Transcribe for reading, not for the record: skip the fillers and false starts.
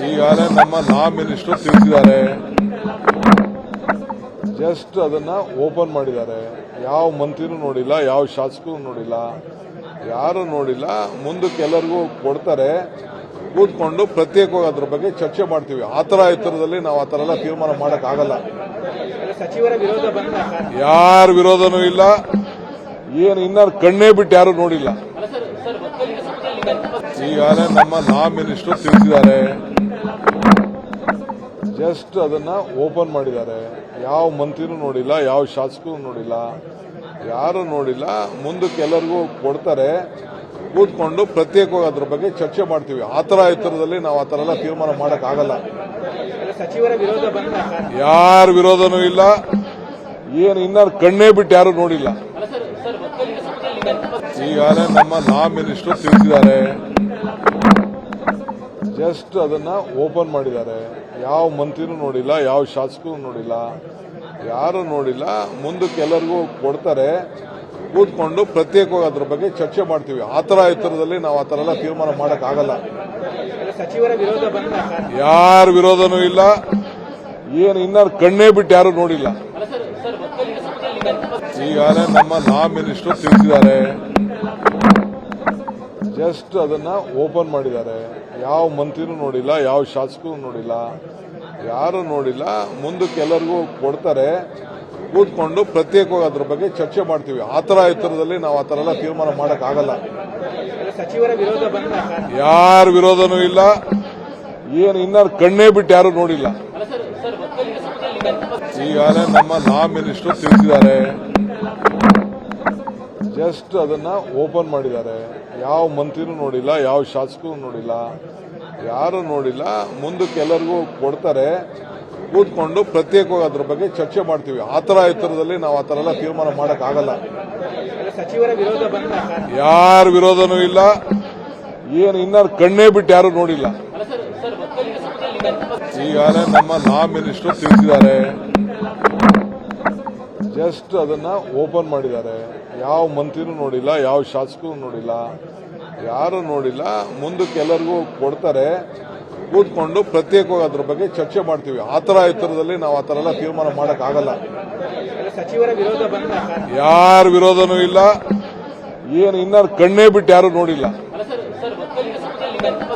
ಈಗಾಗಲೇ ನಮ್ಮ law minister ತಿಳಿಸಿದ್ದಾರೆ. ಜಸ್ಟ್ ಅದನ್ನ ಓಪನ್ ಮಾಡಿದ್ದಾರೆ. ಯಾವ ಮಂತ್ರಿನೂ ನೋಡಿಲ್ಲ, ಯಾವ ಶಾಸಕರು ನೋಡಿಲ್ಲ, ಯಾರು ನೋಡಿಲ್ಲ. ಮುಂದಕ್ಕೆ ಎಲ್ಲರಿಗೂ ಕೊಡ್ತಾರೆ, ಕೂತ್ಕೊಂಡು ಪ್ರತ್ಯೇಕವಾಗಿ ಅದ್ರ ಬಗ್ಗೆ ಚರ್ಚೆ ಮಾಡ್ತೀವಿ. ಆತರ ಎತ್ತರದಲ್ಲಿ ನಾವು ಆ ತರ ಎಲ್ಲ ತೀರ್ಮಾನ ಮಾಡಕ್ ಆಗಲ್ಲ. ಸಚಿವರ ವಿರೋಧ ಬಂದ ಯಾರ ವಿರೋಧನೂ ಇಲ್ಲ. ಏನು ಇನ್ನಾರು ಕಣ್ಣೇ ಬಿಟ್ಟು ಯಾರು ನೋಡಿಲ್ಲ. ಈಗಾಗಲೇ ನಮ್ಮ ಲಾ ಮಿನಿಸ್ಟರ್ ತಿಳಿಸಿದ್ದಾರೆ. ಜಸ್ಟ್ ಅದನ್ನ ಓಪನ್ ಮಾಡಿದ್ದಾರೆ. ಯಾವ ಮಂತ್ರಿನೂ ನೋಡಿಲ್ಲ, ಯಾವ ಶಾಸಕರು ನೋಡಿಲ್ಲ, ಯಾರು ನೋಡಿಲ್ಲ. ಮುಂದಕ್ಕೆ ಎಲ್ಲರಿಗೂ ಕೊಡ್ತಾರೆ, ಕೂತ್ಕೊಂಡು ಪ್ರತ್ಯೇಕವಾಗಿ ಅದ್ರ ಬಗ್ಗೆ ಚರ್ಚೆ ಮಾಡ್ತೀವಿ. ಆತರ ಎತ್ತರದಲ್ಲಿ ನಾವು ಆ ತರ ಎಲ್ಲ ತೀರ್ಮಾನ ಮಾಡಕ್ ಆಗಲ್ಲ. ಸಚಿವರ ವಿರೋಧ ಬಂದ ಯಾರ ವಿರೋಧನೂ ಇಲ್ಲ. ಏನು ಇನ್ನಾರು ಕಣ್ಣೇ ಬಿಟ್ಟು ಯಾರು ನೋಡಿಲ್ಲ. ಈಗಾಗಲೇ ನಮ್ಮ ಲಾ ಮಿನಿಸ್ಟರ್ ತಿಳಿಸಿದ್ದಾರೆ. ಜಸ್ಟ್ ಅದನ್ನ ಓಪನ್ ಮಾಡಿದ್ದಾರೆ. ಯಾವ ಮಂತ್ರಿನೂ ನೋಡಿಲ್ಲ, ಯಾವ ಶಾಸಕರು ನೋಡಿಲ್ಲ, ಯಾರು ನೋಡಿಲ್ಲ. ಮುಂದಕ್ಕೆ ಎಲ್ಲರಿಗೂ ಕೊಡ್ತಾರೆ, ಕೂತ್ಕೊಂಡು ಪ್ರತ್ಯೇಕವಾಗಿ ಅದ್ರ ಬಗ್ಗೆ ಚರ್ಚೆ ಮಾಡ್ತೀವಿ. ಆತರ ಎತ್ತರದಲ್ಲಿ ನಾವು ಆ ತರ ಎಲ್ಲ ತೀರ್ಮಾನ ಮಾಡಕ್ ಆಗಲ್ಲ. ಸಚಿವರ ವಿರೋಧ ಬಂದ ಯಾರ ವಿರೋಧನೂ ಇಲ್ಲ. ಏನು ಇನ್ನಾರು ಕಣ್ಣೇ ಬಿಟ್ಟು ಯಾರು ನೋಡಿಲ್ಲ. ಈಗಾಗಲೇ ನಮ್ಮ ಲಾ ಮಿನಿಸ್ಟರ್ ತಿಳಿಸಿದ್ದಾರೆ. ಜಸ್ಟ್ ಅದನ್ನ ಓಪನ್ ಮಾಡಿದ್ದಾರೆ. ಯಾವ ಮಂತ್ರಿನೂ ನೋಡಿಲ್ಲ, ಯಾವ ಶಾಸಕರು ನೋಡಿಲ್ಲ, ಯಾರು ನೋಡಿಲ್ಲ. ಮುಂದಕ್ಕೆ ಎಲ್ಲರಿಗೂ ಕೊಡ್ತಾರೆ, ಕೂತ್ಕೊಂಡು ಪ್ರತ್ಯೇಕವಾಗಿ ಅದ್ರ ಬಗ್ಗೆ ಚರ್ಚೆ ಮಾಡ್ತೀವಿ. ಆತರ ಎತ್ತರದಲ್ಲಿ ನಾವು ಆ ತರ ಎಲ್ಲ ತೀರ್ಮಾನ ಮಾಡಕ್ ಆಗಲ್ಲ. ಸಚಿವರ ವಿರೋಧ ಬಂದ ಯಾರ ವಿರೋಧನೂ ಇಲ್ಲ. ಏನು ಇನ್ನಾರು ಕಣ್ಣೇ ಬಿಟ್ಟು ಯಾರು ನೋಡಿಲ್ಲ. ಈಗಾಗಲೇ ನಮ್ಮ ಲಾ ಮಿನಿಸ್ಟರ್ ತಿಳಿಸಿದ್ದಾರೆ. ಜಸ್ಟ್ ಅದನ್ನ ಓಪನ್ ಮಾಡಿದ್ದಾರೆ. ಯಾವ ಮಂತ್ರಿನೂ ನೋಡಿಲ್ಲ, ಯಾವ ಶಾಸಕರು ನೋಡಿಲ್ಲ, ಯಾರು ನೋಡಿಲ್ಲ. ಮುಂದಕ್ಕೆ ಎಲ್ಲರಿಗೂ ಕೊಡ್ತಾರೆ, ಕೂತ್ಕೊಂಡು ಪ್ರತ್ಯೇಕವಾಗಿ ಅದ್ರ ಬಗ್ಗೆ ಚರ್ಚೆ ಮಾಡ್ತೀವಿ. ಆತರ ಎತ್ತರದಲ್ಲಿ ನಾವು ಆ ತರ ಎಲ್ಲ ತೀರ್ಮಾನ ಮಾಡಕ್ ಆಗಲ್ಲ. ಸಚಿವರ ವಿರೋಧ ಬಂದ ಯಾರ ವಿರೋಧನೂ ಇಲ್ಲ. ಏನು ಇನ್ನಾರು ಕಣ್ಣೇ ಬಿಟ್ಟು ಯಾರು ನೋಡಿಲ್ಲ. ಈಗಾಗಲೇ ನಮ್ಮ ಲಾ ಮಿನಿಸ್ಟರ್ ತಿಳಿಸಿದ್ದಾರೆ. ಜಸ್ಟ್ ಅದನ್ನ ಓಪನ್ ಮಾಡಿದ್ದಾರೆ. ಯಾವ ಮಂತ್ರಿನೂ ನೋಡಿಲ್ಲ, ಯಾವ ಶಾಸಕರು ನೋಡಿಲ್ಲ, ಯಾರು ನೋಡಿಲ್ಲ. ಮುಂದಕ್ಕೆ ಎಲ್ಲರಿಗೂ ಕೊಡ್ತಾರೆ, ಕೂತ್ಕೊಂಡು ಪ್ರತ್ಯೇಕವಾಗಿ ಅದ್ರ ಬಗ್ಗೆ ಚರ್ಚೆ ಮಾಡ್ತೀವಿ. ಆತರ ಎತ್ತರದಲ್ಲಿ ನಾವು ಆ ತರ ಎಲ್ಲ ತೀರ್ಮಾನ ಮಾಡಕ್ ಆಗಲ್ಲ. ಸಚಿವರ ವಿರೋಧ ಬಂದ ಯಾರ ವಿರೋಧನೂ ಇಲ್ಲ. ಏನು ಇನ್ನಾರು ಕಣ್ಣೇ ಬಿಟ್ಟು ಯಾರು ನೋಡಿಲ್ಲ.